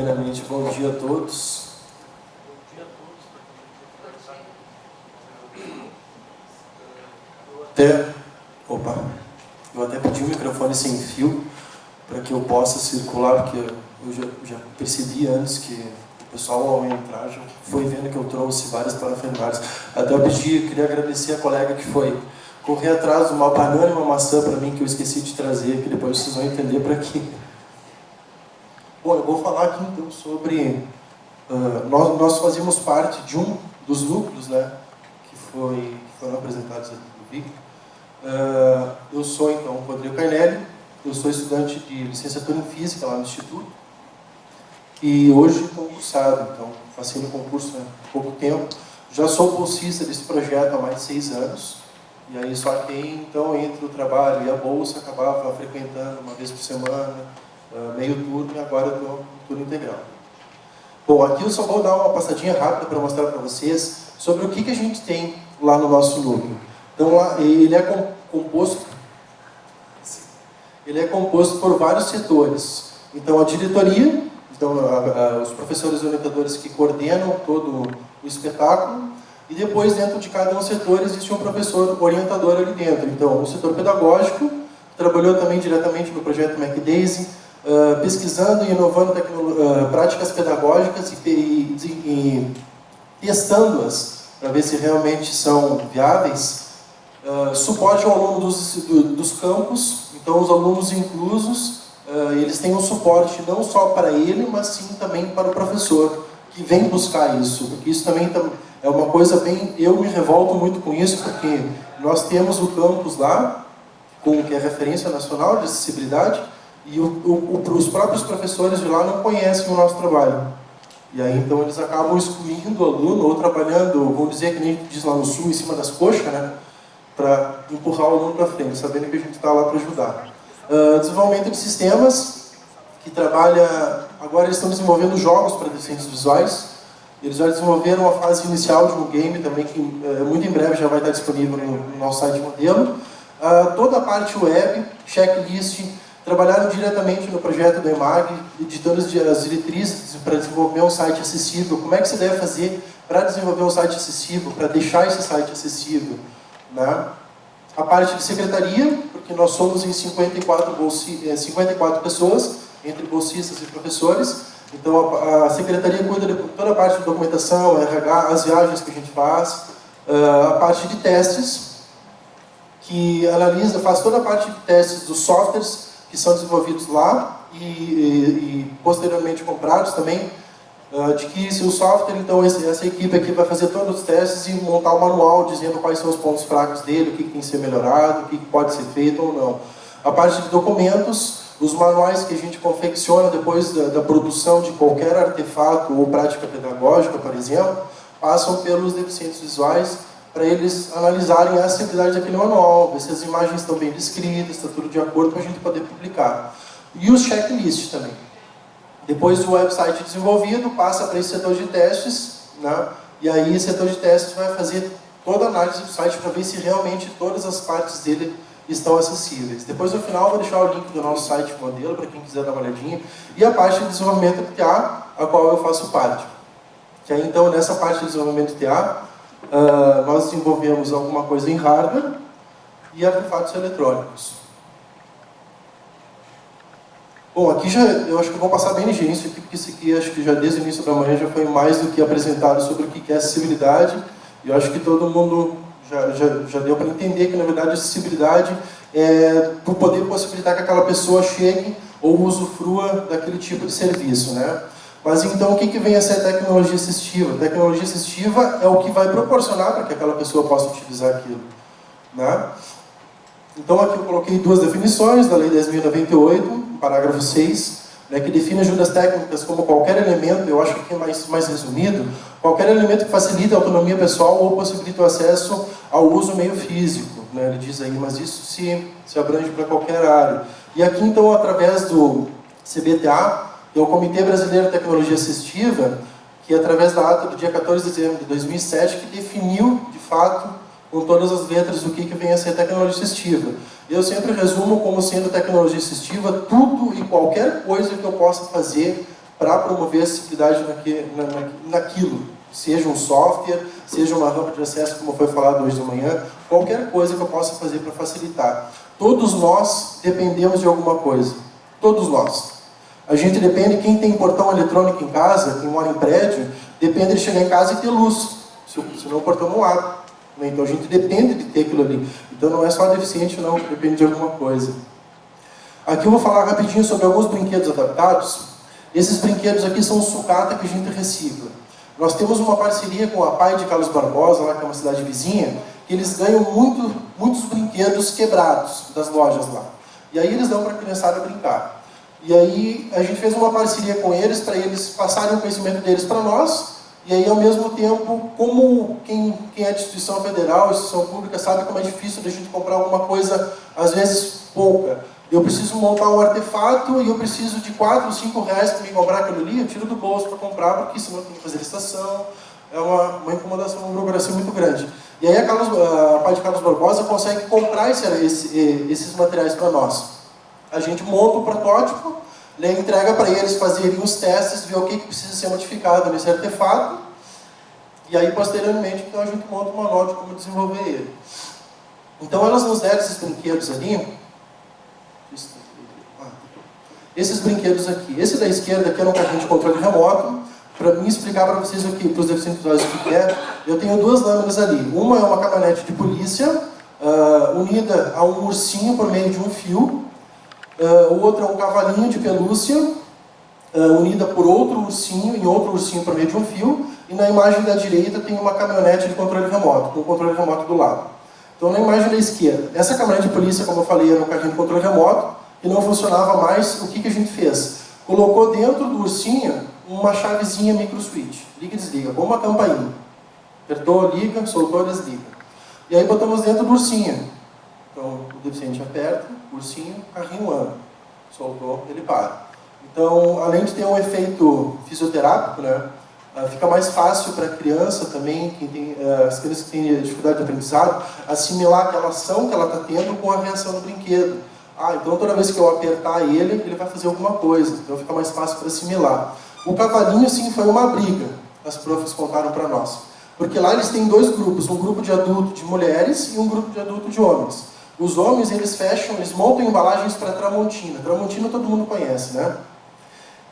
Primeiramente, bom dia a todos. Eu até pedi um microfone sem fio para que eu possa circular, porque eu já percebi antes que o pessoal, ao entrar, já foi vendo que eu trouxe várias parafernálias. Até eu queria agradecer a colega que foi correr atrás de uma banana e uma maçã para mim, que eu esqueci de trazer, que depois vocês vão entender para quê. Bom, eu vou falar aqui então sobre... nós fazíamos parte de um dos núcleos, né, que foram apresentados aqui no VIC. Eu sou, então, o Rodrigo Carnelli, eu sou estudante de licenciatura em Física lá no Instituto, e hoje concursado, então, passei no concurso há pouco tempo. Já sou bolsista desse projeto há mais de 6 anos, e aí só que, então, entre o trabalho e a bolsa, acabava frequentando uma vez por semana, meio turno, e agora estou no turno integral. Bom, aqui eu só vou dar uma passadinha rápida para mostrar para vocês sobre o que a gente tem lá no nosso núcleo. Então, ele é composto por vários setores. Então, a diretoria, então, os professores orientadores que coordenam todo o espetáculo, e depois, dentro de cada um setor, existe um professor orientador ali dentro. Então, o setor pedagógico, que trabalhou também diretamente no projeto MacDaisy, pesquisando e inovando práticas pedagógicas e testando-as para ver se realmente são viáveis. Suporte ao aluno dos campos, então os alunos inclusos, eles têm um suporte não só para ele, mas sim também para o professor, que vem buscar isso, porque isso também é uma coisa bem... Eu me revolto muito com isso, porque nós temos o campus lá, que é referência nacional de acessibilidade, e os próprios professores de lá não conhecem o nosso trabalho. E aí, então, eles acabam excluindo o aluno, ou trabalhando, vamos dizer, que nem diz lá no sul, em cima das coxas, né? Para empurrar o aluno para frente, sabendo que a gente está lá para ajudar. Desenvolvimento de sistemas, que trabalha... Agora eles estão desenvolvendo jogos para deficientes visuais. Eles já desenvolveram a fase inicial de um game também, que muito em breve já vai estar disponível no nosso site modelo. Toda a parte web, checklist, trabalharam diretamente no projeto do EMAG, editando as diretrizes para desenvolver um site acessível. Como é que você deve fazer para desenvolver um site acessível, para deixar esse site acessível, né? A parte de secretaria, porque nós somos em 54 pessoas, entre bolsistas e professores. Então a secretaria cuida de toda a parte de documentação, RH, as viagens que a gente faz. A parte de testes, que analisa, faz toda a parte de testes dos softwares que são desenvolvidos lá e posteriormente comprados também, de que se o software, então essa equipe aqui vai fazer todos os testes e montar um manual dizendo quais são os pontos fracos dele, o que tem que ser melhorado, o que pode ser feito ou não. A parte de documentos, os manuais que a gente confecciona depois da produção de qualquer artefato ou prática pedagógica, por exemplo, passam pelos deficientes visuais para eles analisarem a acessibilidade daquele manual, ver se as imagens estão bem descritas, está tudo de acordo para a gente poder publicar. E os checklists também. Depois do website desenvolvido, passa para esse setor de testes, né? E aí esse setor de testes vai fazer toda a análise do site para ver se realmente todas as partes dele estão acessíveis. Depois, no final, eu vou deixar o link do nosso site modelo, para quem quiser dar uma olhadinha, e a parte de desenvolvimento de TA, a qual eu faço parte. Que aí, então, nessa parte de desenvolvimento de TA, nós desenvolvemos alguma coisa em hardware e artefatos eletrônicos. Bom, aqui eu acho que eu vou passar bem ligeiro isso aqui, porque isso aqui acho que já desde o início da manhã já foi mais do que apresentado sobre o que é acessibilidade, e eu acho que todo mundo já deu para entender que, na verdade, a acessibilidade é por poder possibilitar que aquela pessoa chegue ou usufrua daquele tipo de serviço, né? Mas então, o que vem a ser a tecnologia assistiva? A tecnologia assistiva é o que vai proporcionar para que aquela pessoa possa utilizar aquilo, né? Então, aqui eu coloquei 2 definições da Lei 10.098, parágrafo 6, né, que define ajudas técnicas como qualquer elemento, eu acho que é mais resumido, qualquer elemento que facilite a autonomia pessoal ou possibilite o acesso ao uso meio físico, né, ele diz aí, mas isso se abrange para qualquer área. E aqui, então, através do CBTA, que é o Comitê Brasileiro de Tecnologia Assistiva, que através da ata do dia 14 de dezembro de 2007, que definiu, de fato, com todas as letras, o que vem a ser tecnologia assistiva. Eu sempre resumo como sendo tecnologia assistiva tudo e qualquer coisa que eu possa fazer para promover a acessibilidade naquilo. Seja um software, seja uma rampa de acesso, como foi falado hoje de manhã, qualquer coisa que eu possa fazer para facilitar. Todos nós dependemos de alguma coisa. Todos nós. A gente depende, quem tem portão eletrônico em casa, quem mora em prédio, depende de chegar em casa e ter luz. Senão o portão não abre. Então a gente depende de ter aquilo ali. Então não é só deficiente, não, depende de alguma coisa. Aqui eu vou falar rapidinho sobre alguns brinquedos adaptados. Esses brinquedos aqui são sucata que a gente recicla. Nós temos uma parceria com a Pai de Carlos Barbosa, lá que é uma cidade vizinha, que eles ganham muitos brinquedos quebrados das lojas lá. E aí eles dão para a criançada brincar. E aí a gente fez uma parceria com eles para eles passarem o conhecimento deles para nós. E aí, ao mesmo tempo, como quem é de instituição federal, instituição pública, sabe como é difícil da gente comprar alguma coisa, às vezes pouca. Eu preciso montar um artefato e eu preciso de 4 ou 5 reais para me comprar aquilo ali, eu tiro do bolso para comprar, porque senão eu tenho que fazer licitação, é uma incomodação, uma burocracia muito grande. E aí a Pai de Carlos Barbosa consegue comprar esses materiais para nós. A gente monta o protótipo, entrega para eles fazerem os testes, ver o que precisa ser modificado nesse artefato, e aí posteriormente então, a gente monta um manual de como desenvolver ele. Então elas nos deram esses brinquedos ali, esses brinquedos aqui. Esse da esquerda aqui era um carrinho de controle remoto. Para mim explicar para vocês aqui, para os deficientes visuais o que é, eu tenho 2 lâminas ali. Uma é uma caminhonete de polícia, unida a um ursinho por meio de um fio. O outro é um cavalinho de pelúcia, unida por outro ursinho, em outro ursinho por meio de um fio. E na imagem da direita tem uma caminhonete de controle remoto, com o controle remoto do lado. Então na imagem da esquerda, essa caminhonete de polícia, como eu falei, era um carrinho de controle remoto, e não funcionava mais. O que a gente fez? Colocou dentro do ursinho uma chavezinha micro switch, liga e desliga, como uma campainha. Apertou, liga, soltou, desliga. E aí botamos dentro do ursinho. Então o deficiente aperta, o ursinho, o carrinho anda. Soltou, ele para. Então, além de ter um efeito fisioterápico, né, fica mais fácil para a criança também, as crianças que têm dificuldade de aprendizado, assimilar aquela ação que ela está tendo com a reação do brinquedo. Então toda vez que eu apertar ele vai fazer alguma coisa. Então fica mais fácil para assimilar. O cavalinho, sim, foi uma briga. As profs contaram para nós. Porque lá eles têm 2 grupos. Um grupo de adulto de mulheres e um grupo de adulto de homens. Os homens, eles montam embalagens para Tramontina. Tramontina todo mundo conhece, né?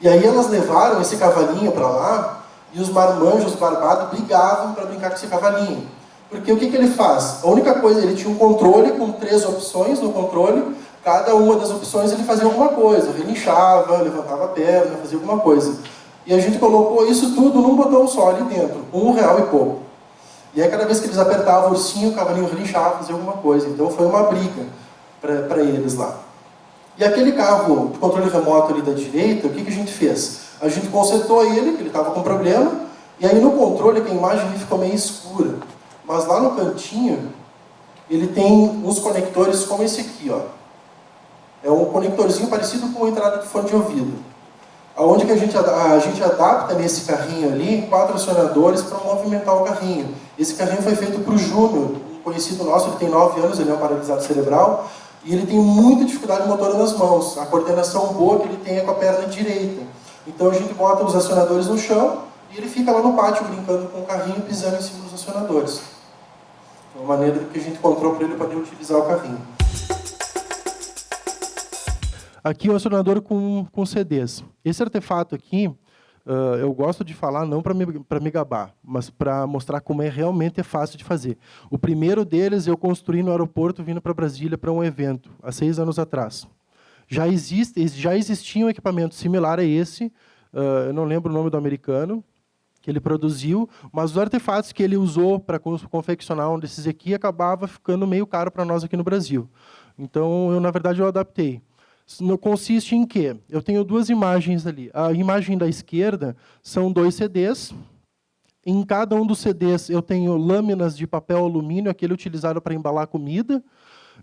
E aí elas levaram esse cavalinho para lá e os marmanjos barbados brigavam para brincar com esse cavalinho. Porque o que ele faz? A única coisa, ele tinha um controle com 3 opções no controle. Cada uma das opções ele fazia alguma coisa, relinchava, levantava a perna, fazia alguma coisa. E a gente colocou isso tudo num botão só ali dentro, R$1 e pouco. E aí cada vez que eles apertavam o ursinho, o cavalinho relinchava, fazia alguma coisa. Então foi uma briga para eles lá. E aquele carro de controle remoto ali da direita, o que a gente fez? A gente consertou ele, que ele estava com problema, e aí no controle, que a imagem ficou meio escura. Mas lá no cantinho, ele tem uns conectores como esse aqui, ó. É um conectorzinho parecido com uma entrada de fone de ouvido. Onde que a gente adapta nesse carrinho ali 4 acionadores para movimentar o carrinho. Esse carrinho foi feito para o Júnior, um conhecido nosso, ele tem 9 anos, ele é um paralisado cerebral, e ele tem muita dificuldade motora nas mãos. A coordenação boa que ele tem é com a perna direita. Então a gente bota os acionadores no chão e ele fica lá no pátio brincando com o carrinho, pisando em cima dos acionadores. É uma maneira que a gente encontrou para ele poder utilizar o carrinho. Aqui o acionador com CDs. Esse artefato aqui, eu gosto de falar não para me gabar, mas para mostrar como realmente é fácil de fazer. O primeiro deles eu construí no aeroporto vindo para Brasília para um evento, há 6 anos atrás. Já existia um equipamento similar a esse, eu não lembro o nome do americano, que ele produziu, mas os artefatos que ele usou para confeccionar um desses aqui acabava ficando meio caro para nós aqui no Brasil. Então, na verdade, eu adaptei. Consiste em quê? Eu tenho 2 imagens ali. A imagem da esquerda são 2 CDs. Em cada um dos CDs eu tenho lâminas de papel alumínio, aquele utilizado para embalar comida.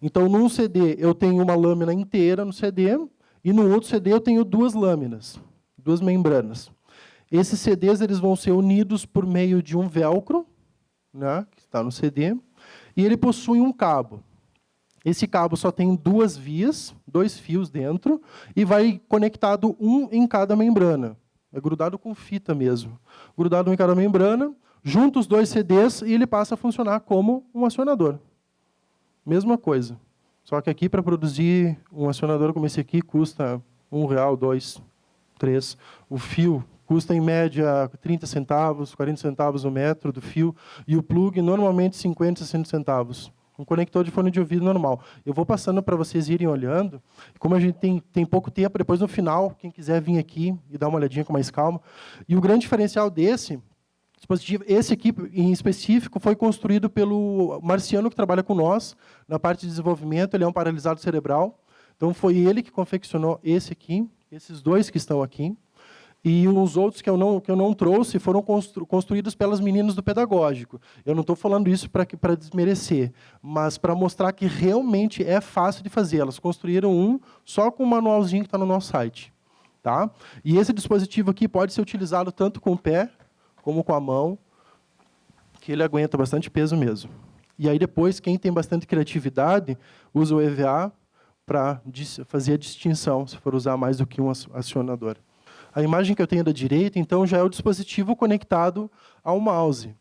Então, num CD eu tenho uma lâmina inteira no CD, e no outro CD eu tenho 2 lâminas, 2 membranas. Esses CDs eles vão ser unidos por meio de um velcro, né, que está no CD, e ele possui um cabo. Esse cabo só tem 2 vias, 2 fios dentro, e vai conectado um em cada membrana. é grudado com fita mesmo. Grudado em cada membrana, junta os dois CDs e ele passa a funcionar como um acionador. Mesma coisa. Só que aqui, para produzir um acionador como esse aqui, custa R$1, R$2, R$3. O fio custa, em média, 30 centavos, 40 centavos o metro do fio. E o plug, normalmente, 50, 60 centavos. Um conector de fone de ouvido normal. Eu vou passando para vocês irem olhando. Como a gente tem pouco tempo, depois no final, quem quiser vir aqui e dar uma olhadinha com mais calma. E o grande diferencial desse dispositivo, esse aqui em específico, foi construído pelo Marciano, que trabalha com nós, na parte de desenvolvimento. Ele é um paralisado cerebral. Então, foi ele que confeccionou esse aqui, esses dois que estão aqui. E os outros que eu não trouxe foram construídos pelas meninas do pedagógico. Eu não estou falando isso para desmerecer, mas para mostrar que realmente é fácil de fazer. Elas construíram um só com o manualzinho que está no nosso site. Tá? E esse dispositivo aqui pode ser utilizado tanto com o pé como com a mão, que ele aguenta bastante peso mesmo. E aí depois, quem tem bastante criatividade, usa o EVA para fazer a distinção, se for usar mais do que um acionador. A imagem que eu tenho da direita, então, já é o dispositivo conectado ao mouse.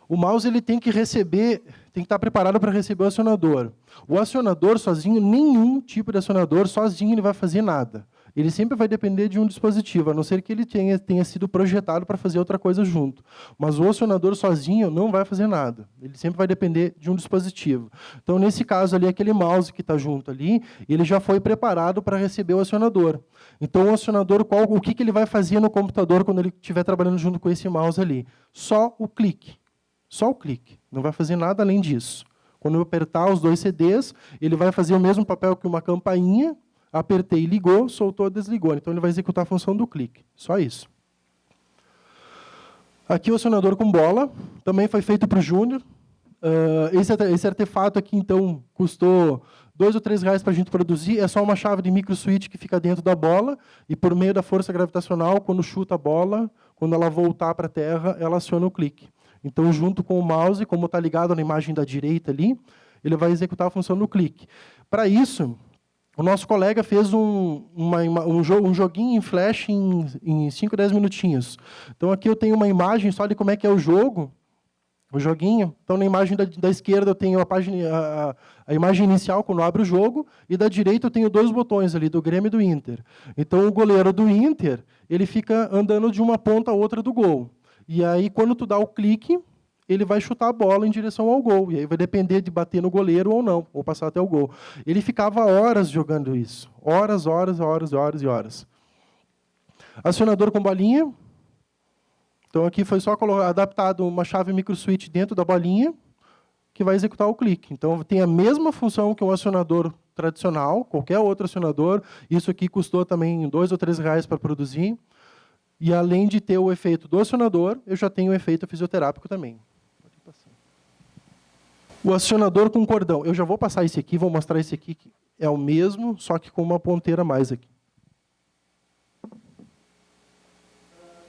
O mouse ele tem que estar preparado para receber o acionador. O acionador sozinho, nenhum tipo de acionador sozinho ele vai fazer nada. Ele sempre vai depender de um dispositivo, a não ser que ele tenha sido projetado para fazer outra coisa junto. Mas o acionador sozinho não vai fazer nada. Ele sempre vai depender de um dispositivo. Então, nesse caso ali, aquele mouse que está junto ali, ele já foi preparado para receber o acionador. Então, o acionador, o que ele vai fazer no computador quando ele estiver trabalhando junto com esse mouse ali? Só o clique. Só o clique. Não vai fazer nada além disso. Quando eu apertar os dois CDs, ele vai fazer o mesmo papel que uma campainha. Apertei, ligou, soltou, desligou. Então, ele vai executar a função do clique. Só isso. Aqui o acionador com bola. Também foi feito para o Júnior. Esse artefato aqui, então, custou R$2 ou R$3 para a gente produzir. É só uma chave de micro switch que fica dentro da bola. E, por meio da força gravitacional, quando chuta a bola, quando ela voltar para a Terra, ela aciona o clique. Então, junto com o mouse, como está ligado na imagem da direita ali, ele vai executar a função do clique. Para isso, o nosso colega fez um joguinho em flash em 5, 10 minutinhos. Então, aqui eu tenho uma imagem só de como é que é o jogo, o joguinho. Então, na imagem da esquerda eu tenho a imagem inicial, quando abre o jogo, e da direita eu tenho dois botões ali, do Grêmio e do Inter. Então, o goleiro do Inter, ele fica andando de uma ponta a outra do gol. E aí, quando tu dá o clique, ele vai chutar a bola em direção ao gol. E aí vai depender de bater no goleiro ou não, ou passar até o gol. Ele ficava horas jogando isso. Horas, horas, horas, horas e horas. Acionador com bolinha. Então aqui foi só adaptado uma chave micro switch dentro da bolinha, que vai executar o clique. Então tem a mesma função que um acionador tradicional, qualquer outro acionador. Isso aqui custou também R$2 ou R$3 para produzir. E além de ter o efeito do acionador, eu já tenho o efeito fisioterápico também. O acionador com cordão. Eu já vou passar esse aqui, vou mostrar esse aqui, que é o mesmo, só que com uma ponteira a mais aqui.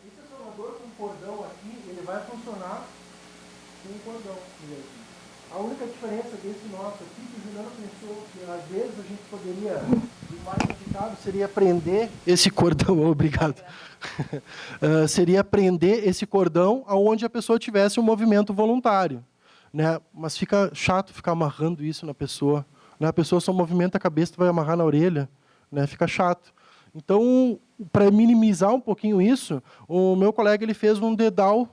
Esse acionador com cordão aqui, ele vai funcionar com o cordão mesmo. A única diferença desse nosso aqui, que o Juliano pensou que às vezes a gente poderia, o mais indicado seria prender esse cordão, obrigado. Seria prender esse cordão aonde a pessoa tivesse um movimento voluntário. Né? Mas fica chato ficar amarrando isso na pessoa. Né? A pessoa só movimenta a cabeça e vai amarrar na orelha. Né? Fica chato. Então, para minimizar um pouquinho isso, o meu colega ele fez um dedal.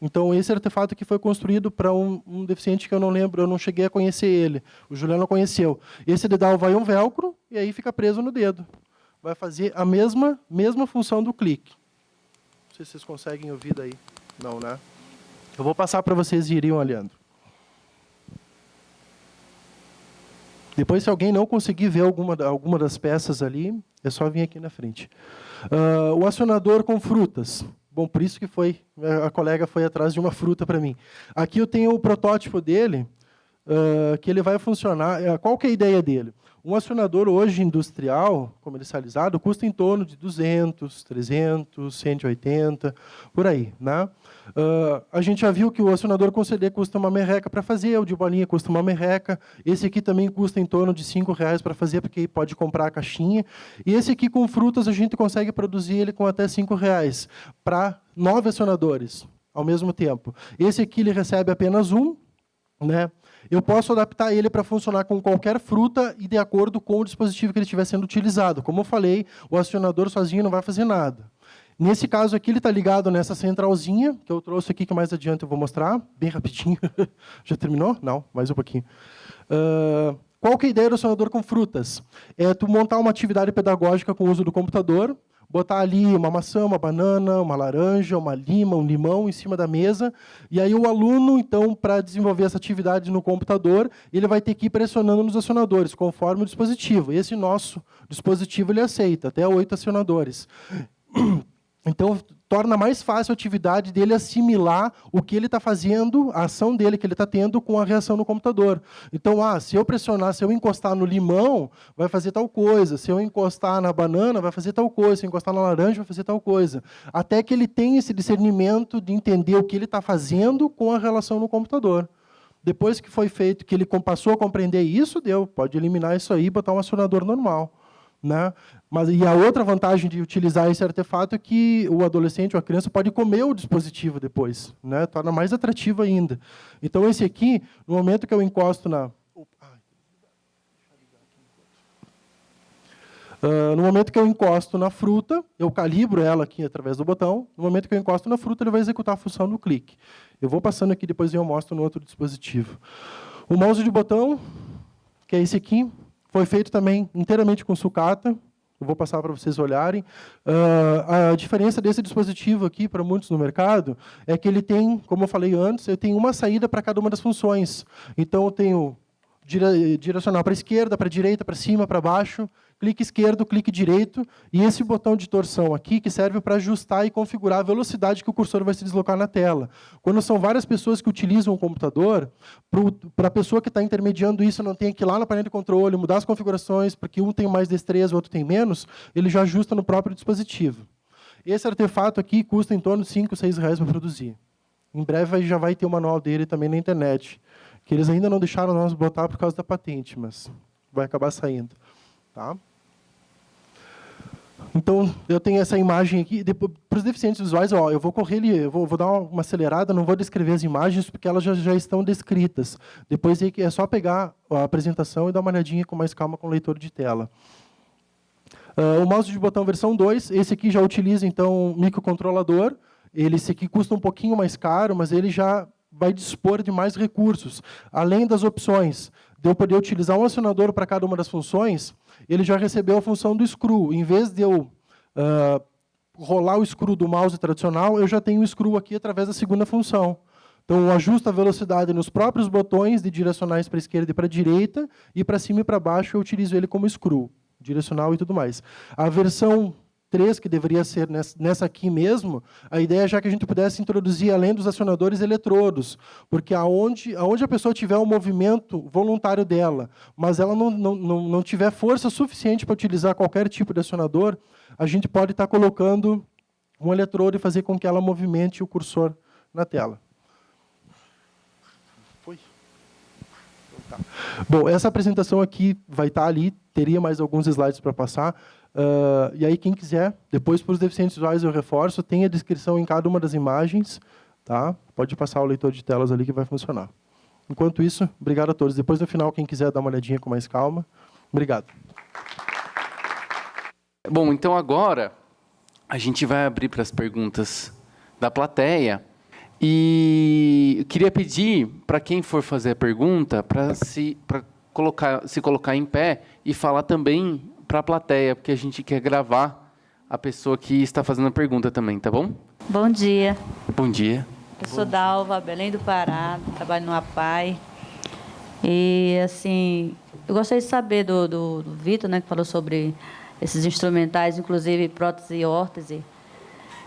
Então, esse artefato aqui foi construído para um deficiente que eu não lembro, eu não cheguei a conhecer ele. O Juliano conheceu. Esse dedal vai um velcro e aí fica preso no dedo. Vai fazer a mesma função do clique. Não sei se vocês conseguem ouvir daí. Não, né? Eu vou passar para vocês irem olhando. Depois, se alguém não conseguir ver alguma das peças ali, é só vir aqui na frente. O acionador com frutas. Bom, por isso que a colega foi atrás de uma fruta para mim. Aqui eu tenho o protótipo dele, que ele vai funcionar. Qual que é a ideia dele? Um acionador hoje industrial, comercializado, custa em torno de 200, 300, 180, por aí. Né? A gente já viu que o acionador com CD custa uma merreca para fazer, o de bolinha custa uma merreca. Esse aqui também custa em torno de R$5 para fazer, porque pode comprar a caixinha. E esse aqui com frutas a gente consegue produzir ele com até R$5 para 9 acionadores ao mesmo tempo. Esse aqui ele recebe apenas um, né? Eu posso adaptar ele para funcionar com qualquer fruta e de acordo com o dispositivo que ele estiver sendo utilizado. Como eu falei, o acionador sozinho não vai fazer nada. Nesse caso aqui, ele está ligado nessa centralzinha, que eu trouxe aqui, que mais adiante eu vou mostrar, bem rapidinho. Já terminou? Não, mais um pouquinho. Qual que é a ideia do acionador com frutas? É tu montar uma atividade pedagógica com o uso do computador, botar ali uma maçã, uma banana, uma laranja, uma lima, um limão em cima da mesa, e aí o aluno, então, para desenvolver essa atividade no computador, ele vai ter que ir pressionando nos acionadores, conforme o dispositivo. Esse nosso dispositivo ele aceita, até 8 acionadores. Então, torna mais fácil a atividade dele assimilar o que ele está fazendo, a ação dele que ele está tendo com a reação no computador. Então, se eu pressionar, se eu encostar no limão, vai fazer tal coisa. Se eu encostar na banana, vai fazer tal coisa. Se eu encostar na laranja, vai fazer tal coisa. Até que ele tenha esse discernimento de entender o que ele está fazendo com a relação no computador. Depois que foi feito, que ele passou a compreender isso, deu. Pode eliminar isso aí e botar um acionador normal. Né? E a outra vantagem de utilizar esse artefato é que o adolescente ou a criança pode comer o dispositivo depois, né? Torna mais atrativo ainda. Então, esse aqui, no momento que eu encosto na... no momento que eu encosto na fruta, eu calibro ela aqui através do botão. No momento que eu encosto na fruta, ele vai executar a função no clique. Eu vou passando aqui, depois eu mostro no outro dispositivo. O mouse de botão, que é esse aqui, foi feito também inteiramente com sucata. Eu vou passar para vocês olharem. A diferença desse dispositivo aqui, para muitos no mercado, é que ele tem, como eu falei antes, eu tenho uma saída para cada uma das funções. Então, eu tenho direcional para a esquerda, para a direita, para cima, para baixo, clique esquerdo, clique direito, e esse botão de torção aqui, que serve para ajustar e configurar a velocidade que o cursor vai se deslocar na tela. Quando são várias pessoas que utilizam o computador, para a pessoa que está intermediando isso, não tem que ir lá na painel de controle, mudar as configurações, porque um tem mais destreza, o outro tem menos, ele já ajusta no próprio dispositivo. Esse artefato aqui custa em torno de R$5, R$6 para produzir. Em breve já vai ter o manual dele também na internet, que eles ainda não deixaram nós botar por causa da patente, mas vai acabar saindo. Tá? Então, eu tenho essa imagem aqui. Para os deficientes visuais, eu vou correr ali, eu vou dar uma acelerada, não vou descrever as imagens, porque elas já estão descritas. Depois é só pegar a apresentação e dar uma olhadinha com mais calma com o leitor de tela. O mouse de botão versão 2, esse aqui já utiliza, então, microcontrolador. Esse aqui custa um pouquinho mais caro, mas ele já vai dispor de mais recursos. Além das opções de eu poder utilizar um acionador para cada uma das funções, ele já recebeu a função do screw. Em vez de eu rolar o screw do mouse tradicional, eu já tenho o screw aqui através da segunda função. Então, eu ajusto a velocidade nos próprios botões de direcionais para a esquerda e para a direita, e para cima e para baixo eu utilizo ele como screw, direcional e tudo mais. A versão 3, que deveria ser nessa aqui mesmo, a ideia é já que a gente pudesse introduzir, além dos acionadores, eletrodos, porque aonde a pessoa tiver um movimento voluntário dela, mas ela não tiver força suficiente para utilizar qualquer tipo de acionador, a gente pode estar colocando um eletrodo e fazer com que ela movimente o cursor na tela. Foi? Então, tá. Bom, essa apresentação aqui vai estar ali, teria mais alguns slides para passar. E aí, quem quiser, depois para os deficientes visuais eu reforço, tem a descrição em cada uma das imagens. Tá? Pode passar o leitor de telas ali que vai funcionar. Enquanto isso, obrigado a todos. Depois, no final, quem quiser dar uma olhadinha com mais calma. Obrigado. Bom, então agora a gente vai abrir para as perguntas da plateia. E eu queria pedir para quem for fazer a pergunta para se colocar em pé e falar também para a plateia, porque a gente quer gravar a pessoa que está fazendo a pergunta também, tá bom? Bom dia. Bom dia. Eu sou Dalva, Belém do Pará, trabalho no APAI. E, assim, eu gostaria de saber do Vitor, né, que falou sobre esses instrumentais, inclusive prótese e órtese.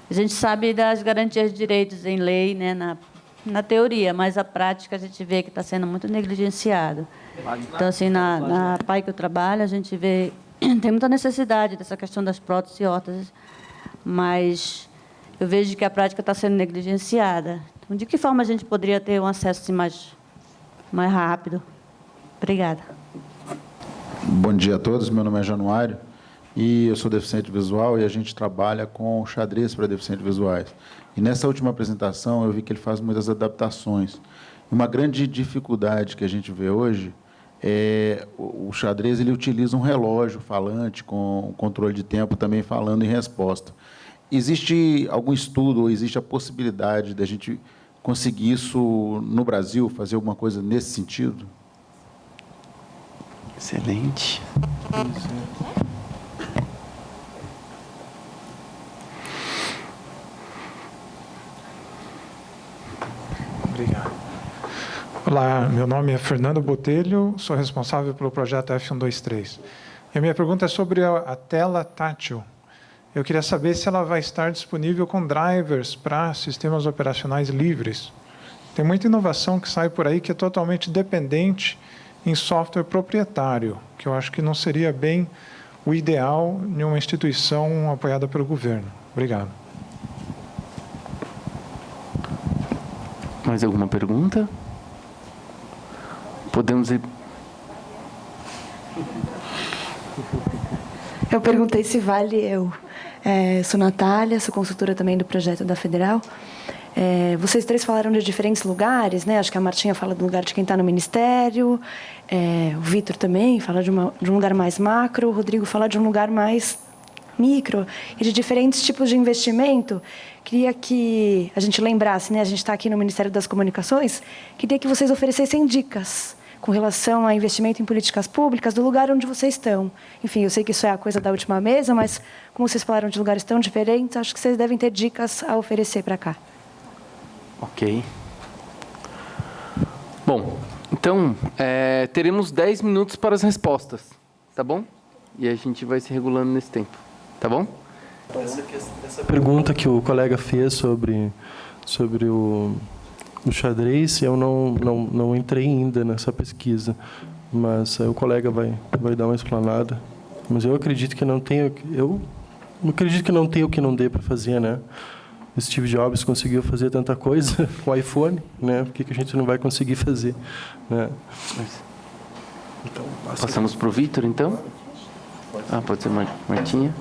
A gente sabe das garantias de direitos em lei, né, na teoria, mas a prática a gente vê que está sendo muito negligenciado. Então, assim, na APAI que eu trabalho, a gente vê tem muita necessidade dessa questão das próteses e órteses, mas eu vejo que a prática está sendo negligenciada. Então, de que forma a gente poderia ter um acesso assim, mais rápido? Obrigada. Bom dia a todos, meu nome é Januário e eu sou deficiente visual e a gente trabalha com xadrez para deficientes visuais. E nessa última apresentação eu vi que ele faz muitas adaptações. Uma grande dificuldade que a gente vê hoje é o xadrez, ele utiliza um relógio falante com controle de tempo também falando em resposta. Existe algum estudo ou existe a possibilidade de a gente conseguir isso no Brasil, fazer alguma coisa nesse sentido? Excelente. Obrigado. Olá, meu nome é Fernando Botelho, sou responsável pelo projeto F123. E a minha pergunta é sobre a tela tátil. Eu queria saber se ela vai estar disponível com drivers para sistemas operacionais livres. Tem muita inovação que sai por aí que é totalmente dependente em software proprietário, que eu acho que não seria bem o ideal em uma instituição apoiada pelo governo. Obrigado. Mais alguma pergunta? Podemos ir... Eu perguntei se vale. Eu sou Natália, sou consultora também do projeto da Federal. Vocês três falaram de diferentes lugares, né? Acho que a Martinha fala do lugar de quem está no Ministério, o Vitor também fala de um lugar mais macro, o Rodrigo fala de um lugar mais micro e de diferentes tipos de investimento. Queria que a gente lembrasse, né? A gente está aqui no Ministério das Comunicações, queria que vocês oferecessem dicas com relação a investimento em políticas públicas do lugar onde vocês estão. Enfim, eu sei que isso é a coisa da última mesa, mas como vocês falaram de lugares tão diferentes, acho que vocês devem ter dicas a oferecer para cá. Ok. Bom, então, teremos 10 minutos para as respostas, tá bom? E a gente vai se regulando nesse tempo, tá bom? Essa pergunta que o colega fez sobre o xadrez, eu não entrei ainda nessa pesquisa, mas o colega vai dar uma explanada. Mas eu acredito que não tem o que não dê para fazer, né? Steve Jobs conseguiu fazer tanta coisa com o iPhone, né? Por que a gente não vai conseguir fazer, né? Então, passamos para o Vitor, então? Pode ser Martinha.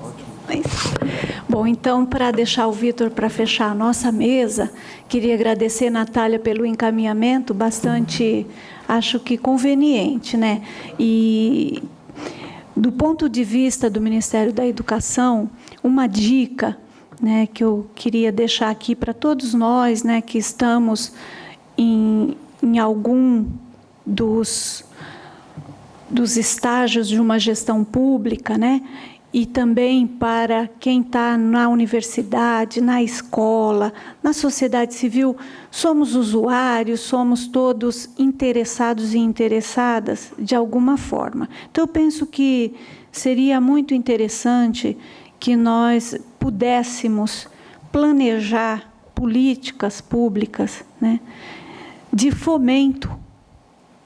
Bom, então, para deixar o Vitor para fechar a nossa mesa, queria agradecer, Natália, pelo encaminhamento bastante, acho que conveniente, né? E, do ponto de vista do Ministério da Educação, uma dica, né, que eu queria deixar aqui para todos nós, né, que estamos em algum dos estágios de uma gestão pública, né, e também para quem está na universidade, na escola, na sociedade civil, somos usuários, somos todos interessados e interessadas de alguma forma. Então, eu penso que seria muito interessante que nós pudéssemos planejar políticas públicas, né, de fomento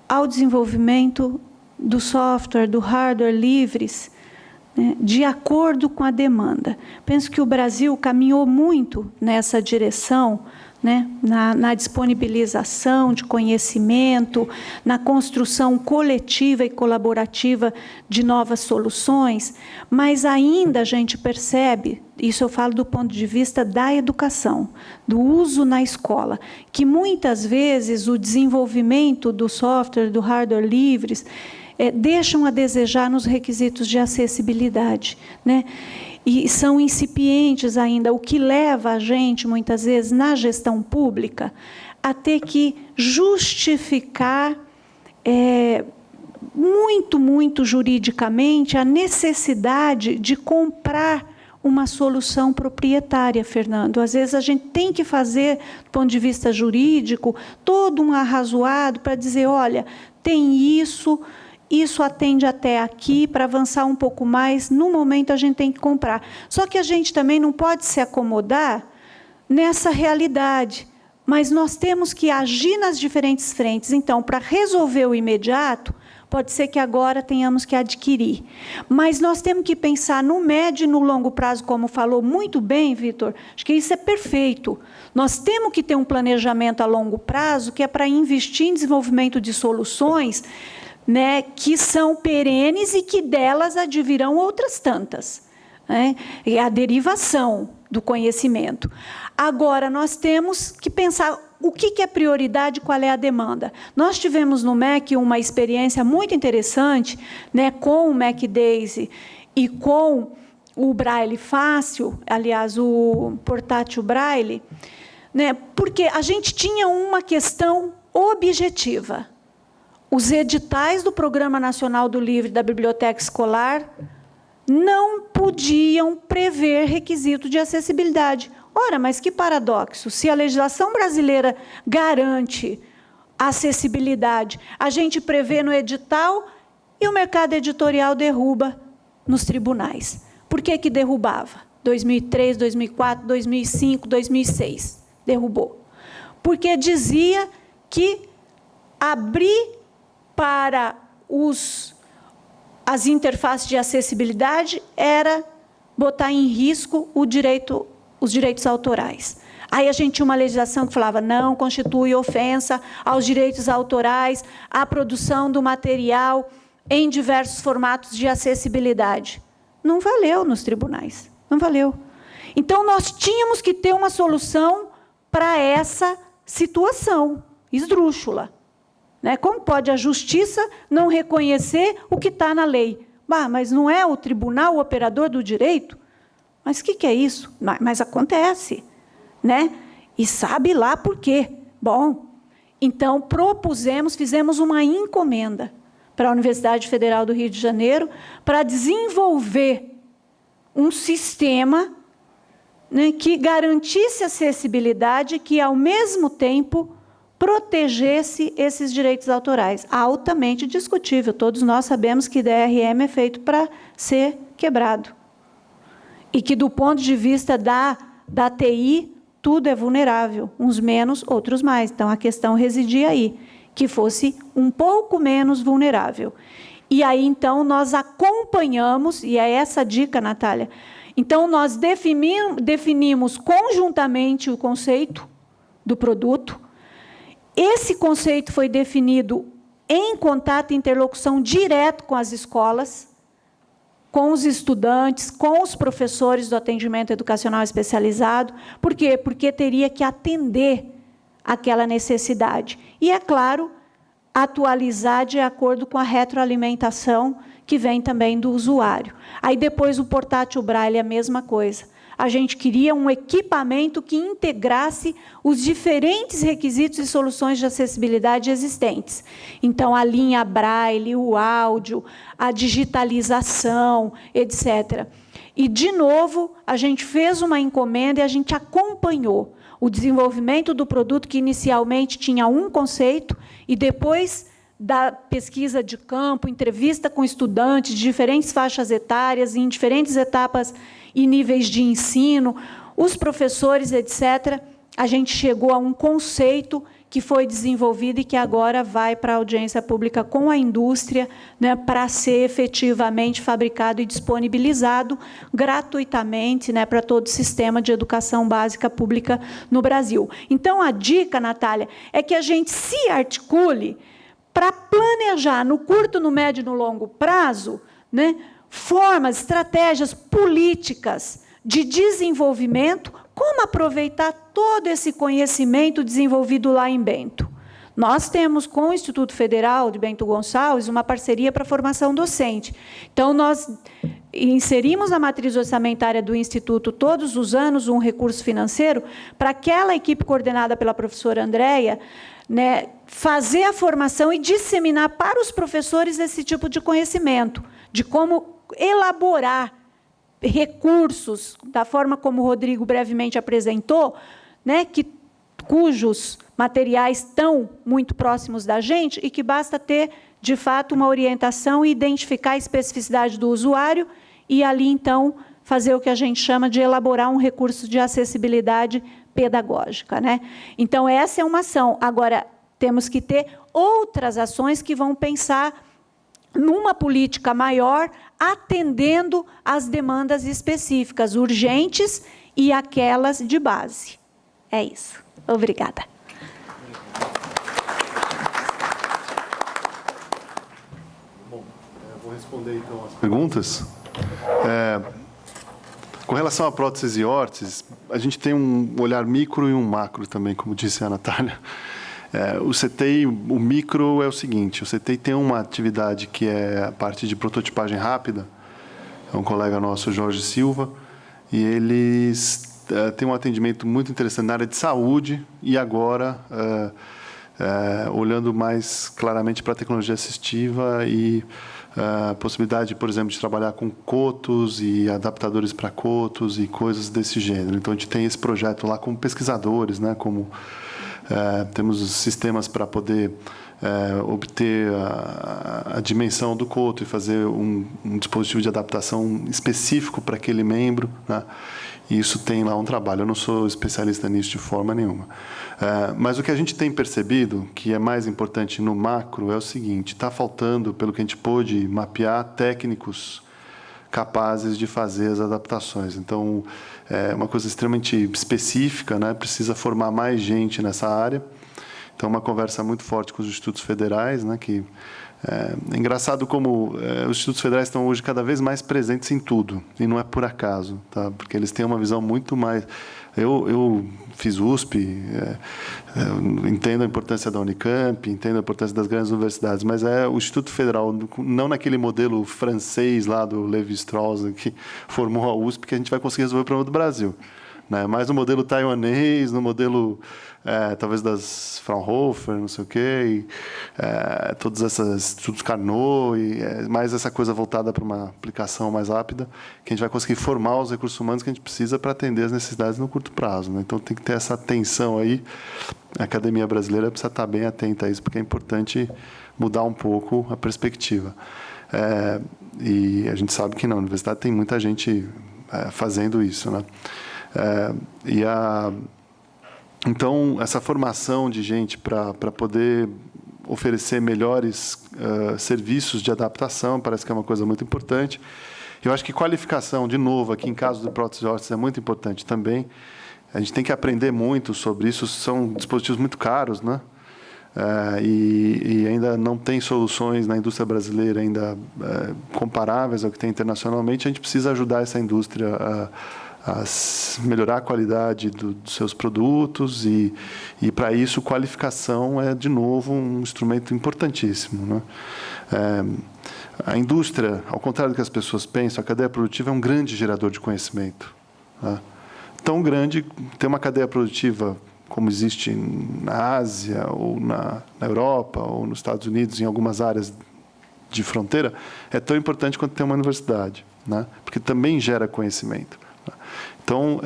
ao desenvolvimento do software, do hardware livres, né, de acordo com a demanda. Penso que o Brasil caminhou muito nessa direção, né, na disponibilização de conhecimento, na construção coletiva e colaborativa de novas soluções, mas ainda a gente percebe, isso eu falo do ponto de vista da educação, do uso na escola, que muitas vezes o desenvolvimento do software, do hardware livres, deixam a desejar nos requisitos de acessibilidade, né? E são incipientes ainda, o que leva a gente, muitas vezes, na gestão pública, a ter que justificar muito juridicamente a necessidade de comprar uma solução proprietária, Fernando. Às vezes a gente tem que fazer, do ponto de vista jurídico, todo um arrazoado para dizer, olha, tem isso atende até aqui, para avançar um pouco mais, no momento a gente tem que comprar. Só que a gente também não pode se acomodar nessa realidade, mas nós temos que agir nas diferentes frentes. Então, para resolver o imediato, pode ser que agora tenhamos que adquirir. Mas nós temos que pensar no médio e no longo prazo, como falou muito bem, Vitor, acho que isso é perfeito. Nós temos que ter um planejamento a longo prazo, que é para investir em desenvolvimento de soluções, né, que são perenes e que delas advirão outras tantas. Né? É a derivação do conhecimento. Agora, nós temos que pensar o que é prioridade e qual é a demanda. Nós tivemos no MEC uma experiência muito interessante, né, com o MEC Daisy e com o Braille Fácil, aliás, o portátil Braille, né, porque a gente tinha uma questão objetiva. Os editais do Programa Nacional do Livro e da Biblioteca Escolar não podiam prever requisito de acessibilidade. Ora, mas que paradoxo! Se a legislação brasileira garante acessibilidade, a gente prevê no edital e o mercado editorial derruba nos tribunais. Por que que derrubava? 2003, 2004, 2005, 2006. Derrubou. Porque dizia que abrir para as interfaces de acessibilidade era botar em risco os direitos autorais. Aí a gente tinha uma legislação que falava, não constitui ofensa aos direitos autorais a produção do material em diversos formatos de acessibilidade. Não valeu nos tribunais, não valeu. Então, nós tínhamos que ter uma solução para essa situação esdrúxula. Né? Como pode a justiça não reconhecer o que está na lei? Mas não é o tribunal o operador do direito? Mas o que é isso? Mas acontece. Né? E sabe lá por quê. Bom, então fizemos uma encomenda para a Universidade Federal do Rio de Janeiro para desenvolver um sistema, né, que garantisse acessibilidade, que, ao mesmo tempo, protegesse esses direitos autorais. Altamente discutível. Todos nós sabemos que DRM é feito para ser quebrado. E que, do ponto de vista da TI, tudo é vulnerável. Uns menos, outros mais. Então, a questão residia aí, que fosse um pouco menos vulnerável. E aí, então, nós acompanhamos, e é essa a dica, Natália. Então, nós definimos conjuntamente o conceito do produto. Esse conceito foi definido em contato e interlocução direto com as escolas, com os estudantes, com os professores do atendimento educacional especializado. Por quê? Porque teria que atender aquela necessidade. E, é claro, atualizar de acordo com a retroalimentação que vem também do usuário. Aí, depois, o portátil Braille é a mesma coisa. A gente queria um equipamento que integrasse os diferentes requisitos e soluções de acessibilidade existentes. Então, a linha Braille, o áudio, a digitalização, etc. E, de novo, a gente fez uma encomenda e a gente acompanhou o desenvolvimento do produto, que inicialmente tinha um conceito, e depois da pesquisa de campo, entrevista com estudantes de diferentes faixas etárias, em diferentes etapas e níveis de ensino, os professores, etc., a gente chegou a um conceito que foi desenvolvido e que agora vai para a audiência pública com a indústria, né, para ser efetivamente fabricado e disponibilizado gratuitamente, né, para todo o sistema de educação básica pública no Brasil. Então, a dica, Natália, é que a gente se articule para planejar no curto, no médio e no longo prazo, né, formas, estratégias políticas de desenvolvimento, como aproveitar todo esse conhecimento desenvolvido lá em Bento. Nós temos, com o Instituto Federal de Bento Gonçalves, uma parceria para a formação docente. Então, nós inserimos na matriz orçamentária do Instituto, todos os anos, um recurso financeiro para aquela equipe coordenada pela professora Andréia, né, fazer a formação e disseminar para os professores esse tipo de conhecimento, de como elaborar recursos, da forma como o Rodrigo brevemente apresentou, né, cujos materiais estão muito próximos da gente e que basta ter, de fato, uma orientação e identificar a especificidade do usuário e, ali, então, fazer o que a gente chama de elaborar um recurso de acessibilidade pedagógica. Né? Então, essa é uma ação. Agora, temos que ter outras ações que vão pensar numa política maior, atendendo às demandas específicas, urgentes e aquelas de base. É isso. Obrigada. Bom, vou responder então as perguntas. Com relação à prótese e órtese, a gente tem um olhar micro e um macro também, como disse a Natália. O CTI, o micro é o seguinte, o CTI tem uma atividade que é a parte de prototipagem rápida, é um colega nosso, Jorge Silva, e eles têm um atendimento muito interessante na área de saúde e agora olhando mais claramente para a tecnologia assistiva e a possibilidade, por exemplo, de trabalhar com cotos e adaptadores para cotos e coisas desse gênero. Então, a gente tem esse projeto lá como pesquisadores, né, como temos sistemas para poder obter a dimensão do coto e fazer um dispositivo de adaptação específico para aquele membro, né? E isso tem lá um trabalho. Eu não sou especialista nisso de forma nenhuma. Mas o que a gente tem percebido, que é mais importante no macro, é o seguinte: está faltando, pelo que a gente pôde mapear, técnicos capazes de fazer as adaptações. Então, é uma coisa extremamente específica, né? Precisa formar mais gente nessa área. Então, uma conversa muito forte com os institutos federais, né? Que é engraçado como os institutos federais estão hoje cada vez mais presentes em tudo, e não é por acaso, tá? Porque eles têm uma visão muito mais... Eu fiz USP, entendo a importância da Unicamp, entendo a importância das grandes universidades, mas é o Instituto Federal, não naquele modelo francês lá do Levi-Strauss, que formou a USP, que a gente vai conseguir resolver o problema do Brasil, né? Mas no modelo taiwanês, no modelo talvez das Fraunhofer, não sei o quê, todos esses estudos Carnot, e mais essa coisa voltada para uma aplicação mais rápida, que a gente vai conseguir formar os recursos humanos que a gente precisa para atender as necessidades no curto prazo, né? Então tem que ter essa atenção aí. A academia brasileira precisa estar bem atenta a isso, porque é importante mudar um pouco a perspectiva. E a gente sabe que na universidade tem muita gente fazendo isso, né? Então, essa formação de gente para poder oferecer melhores serviços de adaptação parece que é uma coisa muito importante. Eu acho que qualificação, de novo, aqui em caso do prótese e órtese, é muito importante também. A gente tem que aprender muito sobre isso. São dispositivos muito caros, né? E ainda não tem soluções na indústria brasileira ainda comparáveis ao que tem internacionalmente. A gente precisa ajudar essa indústria a melhorar a qualidade dos seus produtos e para isso, qualificação é, de novo, um instrumento importantíssimo, né? A indústria, ao contrário do que as pessoas pensam, a cadeia produtiva é um grande gerador de conhecimento, né? Tão grande, ter uma cadeia produtiva como existe na Ásia, ou na Europa, ou nos Estados Unidos, em algumas áreas de fronteira, é tão importante quanto ter uma universidade, né? Porque também gera conhecimento. Então,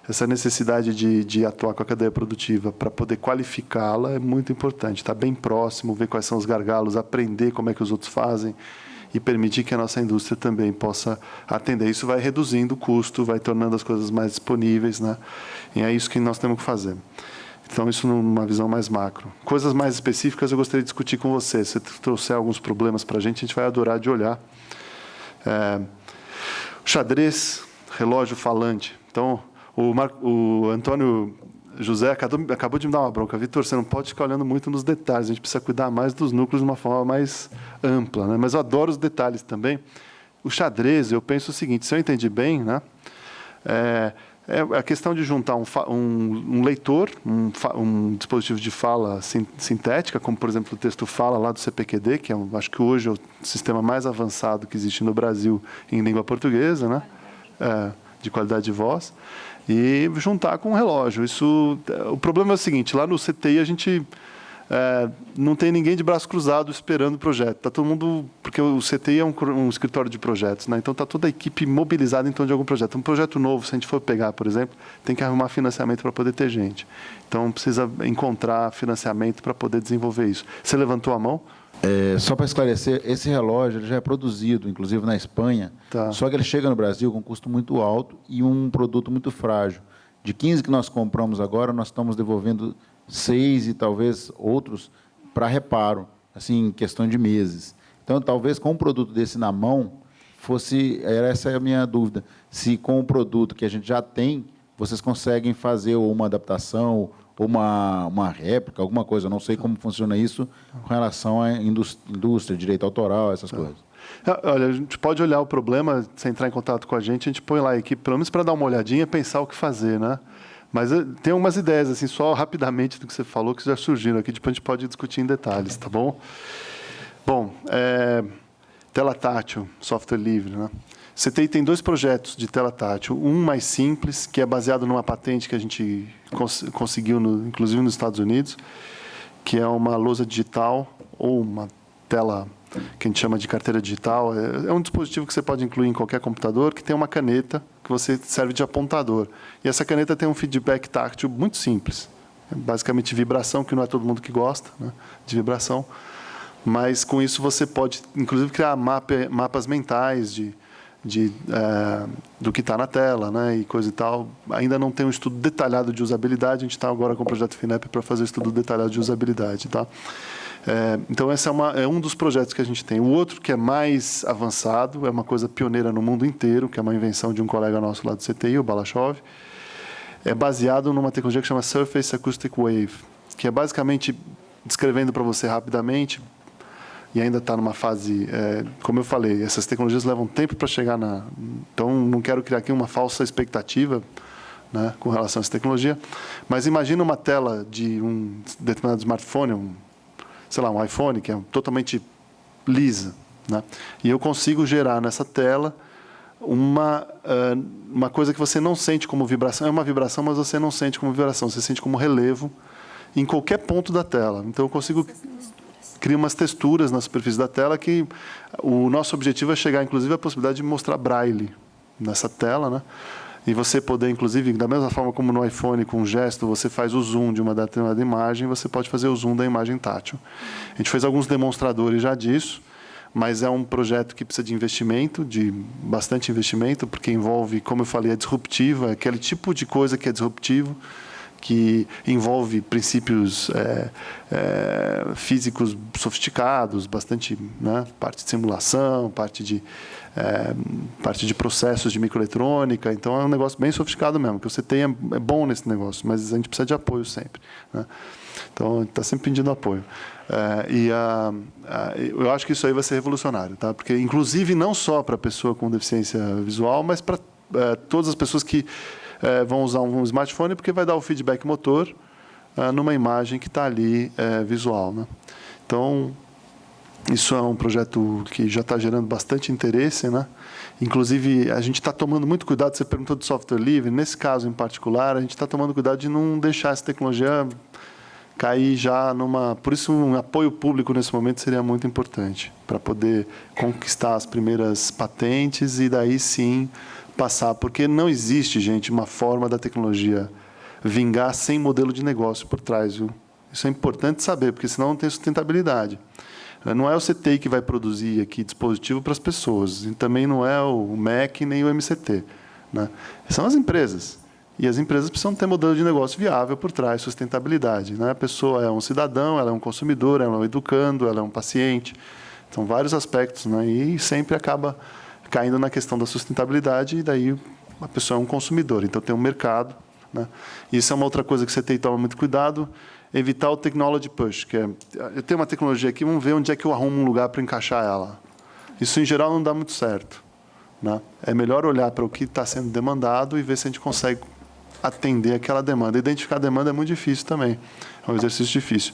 essa necessidade de atuar com a cadeia produtiva para poder qualificá-la é muito importante. Estar bem próximo, ver quais são os gargalos, aprender como é que os outros fazem e permitir que a nossa indústria também possa atender. Isso vai reduzindo o custo, vai tornando as coisas mais disponíveis, né? E é isso que nós temos que fazer. Então, isso numa visão mais macro. Coisas mais específicas eu gostaria de discutir com você. Se você trouxer alguns problemas para a gente vai adorar de olhar. Xadrez, relógio falante. Então, o Antônio José acabou de me dar uma bronca. Vitor, você não pode ficar olhando muito nos detalhes. A gente precisa cuidar mais dos núcleos de uma forma mais ampla, né? Mas eu adoro os detalhes também. O xadrez, eu penso o seguinte, se eu entendi bem, né? É a questão de juntar um leitor, um dispositivo de fala sintética, como, por exemplo, o texto fala lá do CPQD, que acho que hoje é o sistema mais avançado que existe no Brasil em língua portuguesa, né? De qualidade de voz, e juntar com um relógio. O problema é o seguinte, lá no CTI a gente não tem ninguém de braço cruzado esperando o projeto. Tá todo mundo, porque o CTI é um escritório de projetos, né? Então está toda a equipe mobilizada em torno de algum projeto. Um projeto novo, se a gente for pegar, por exemplo, tem que arrumar financiamento para poder ter gente. Então precisa encontrar financiamento para poder desenvolver isso. Você levantou a mão? Só para esclarecer, esse relógio ele já é produzido, inclusive na Espanha, tá. Só que ele chega no Brasil com um custo muito alto e um produto muito frágil. De 15 que nós compramos agora, nós estamos devolvendo 6 e talvez outros para reparo, assim, em questão de meses. Então, Então, talvez com um produto desse na mão, essa é a minha dúvida, se com o produto que a gente já tem, vocês conseguem fazer uma adaptação, ou uma réplica, alguma coisa. Eu não sei como funciona isso com relação à indústria, direito autoral, essas coisas. Olha, a gente pode olhar o problema, se entrar em contato com a gente põe lá a equipe, pelo menos para dar uma olhadinha e pensar o que fazer, né? Mas tem algumas ideias, assim, só rapidamente do que você falou, que já surgiram aqui, depois a gente pode discutir em detalhes, tá bom? Bom, tela tátil, software livre, né? CTI tem 2 projetos de tela tátil. Um mais simples, que é baseado numa patente que a gente conseguiu, inclusive nos Estados Unidos, que é uma lousa digital ou uma tela que a gente chama de carteira digital. É um dispositivo que você pode incluir em qualquer computador, que tem uma caneta que você serve de apontador. E essa caneta tem um feedback táctil muito simples. É basicamente vibração, que não é todo mundo que gosta, né, de vibração. Mas, com isso, você pode, inclusive, criar mapas mentais do que está na tela, né, e coisa e tal. Ainda não tem um estudo detalhado de usabilidade. A gente está agora com o projeto FINEP para fazer estudo detalhado de usabilidade. Tá? Então, esse é um dos projetos que a gente tem. O outro, que é mais avançado, é uma coisa pioneira no mundo inteiro, que é uma invenção de um colega nosso lá do CTI, o Balashov. É baseado numa tecnologia que chama Surface Acoustic Wave, que é basicamente, descrevendo para você rapidamente, e ainda está numa fase, como eu falei, essas tecnologias levam tempo para chegar Então, não quero criar aqui uma falsa expectativa, né, com relação a essa tecnologia, mas imagina uma tela de um determinado smartphone, sei lá, um iPhone, que é totalmente lisa, né, e eu consigo gerar nessa tela uma coisa que você não sente como vibração. É uma vibração, mas você não sente como vibração, você sente como relevo em qualquer ponto da tela. Então, eu consigo criar umas texturas na superfície da tela que o nosso objetivo é chegar, inclusive, à possibilidade de mostrar braille nessa tela, né? E você poder, inclusive, da mesma forma como no iPhone, com um gesto, você faz o zoom de uma determinada imagem, você pode fazer o zoom da imagem tátil. A gente fez alguns demonstradores já disso, mas é um projeto que precisa de investimento, de bastante investimento, porque envolve, como eu falei, é disruptivo, é aquele tipo de coisa que é disruptivo, que envolve princípios físicos sofisticados, bastante, né, parte de simulação, parte de processos de microeletrônica. Então, é um negócio bem sofisticado mesmo, que você tem é bom nesse negócio, mas a gente precisa de apoio sempre, né? Então, a gente está sempre pedindo apoio. Eu acho que isso aí vai ser revolucionário, tá? Porque, inclusive, não só para a pessoa com deficiência visual, mas para todas as pessoas que vão usar um smartphone, porque vai dar o feedback motor numa imagem que está ali visual, né? Então, isso é um projeto que já está gerando bastante interesse, né? Inclusive, a gente está tomando muito cuidado. Você perguntou de software livre. Nesse caso em particular, a gente está tomando cuidado de não deixar essa tecnologia cair já numa... Por isso, um apoio público nesse momento seria muito importante, para poder conquistar as primeiras patentes e daí sim passar. Porque não existe, gente, uma forma da tecnologia vingar sem modelo de negócio por trás, viu? Isso é importante saber, porque senão não tem sustentabilidade. Não é o CTI que vai produzir aqui dispositivo para as pessoas, e também não é o MEC nem o MCT, né? São as empresas. E as empresas precisam ter modelo de negócio viável por trás, sustentabilidade, né? A pessoa é um cidadão, ela é um consumidor, ela é um educando, ela é um paciente. São vários aspectos, né? E sempre acaba caindo na questão da sustentabilidade, e daí a pessoa é um consumidor. Então, tem um mercado, né? E isso é uma outra coisa que você tem que tomar muito cuidado. Evitar o technology push, que é, eu tenho uma tecnologia aqui, vamos ver onde é que eu arrumo um lugar para encaixar ela. Isso, em geral, não dá muito certo, né? É melhor olhar para o que está sendo demandado e ver se a gente consegue atender aquela demanda. Identificar a demanda é muito difícil também, é um exercício difícil.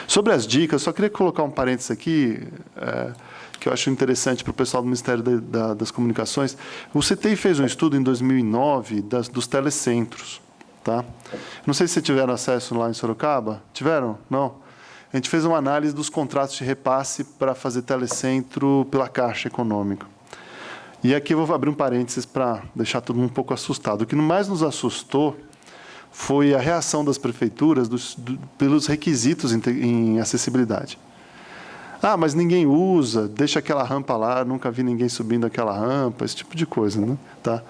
Sobre as dicas, só queria colocar um parênteses aqui, que eu acho interessante para o pessoal do Ministério das Comunicações. O CTI fez um estudo em 2009 dos telecentros. Tá? Não sei se vocês tiveram acesso lá em Sorocaba. Tiveram? Não? A gente fez uma análise dos contratos de repasse para fazer telecentro pela Caixa Econômica. E aqui eu vou abrir um parênteses para deixar todo mundo um pouco assustado. O que mais nos assustou foi a reação das prefeituras pelos requisitos em acessibilidade. Ah, mas ninguém usa, deixa aquela rampa lá, nunca vi ninguém subindo aquela rampa, esse tipo de coisa, né? Tá?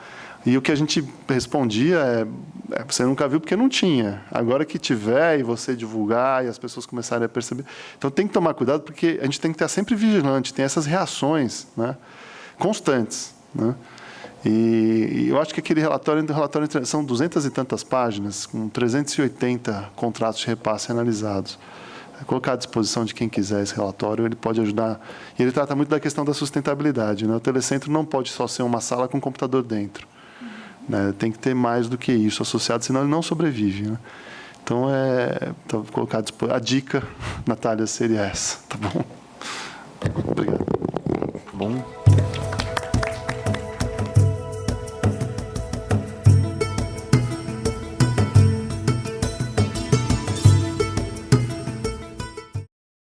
E o que a gente respondia você nunca viu porque não tinha. Agora que tiver e você divulgar e as pessoas começarem a perceber. Então tem que tomar cuidado porque a gente tem que estar sempre vigilante, tem essas reações, né, constantes, né? E eu acho que aquele relatório são 200 e tantas páginas, com 380 contratos de repasse analisados. Colocar à disposição de quem quiser esse relatório, ele pode ajudar. E ele trata muito da questão da sustentabilidade, né? O telecentro não pode só ser uma sala com um computador dentro, né? Tem que ter mais do que isso associado, senão ele não sobrevive, né? Então, vou colocar a dica, Natália, seria essa, tá bom? Obrigado. Bom.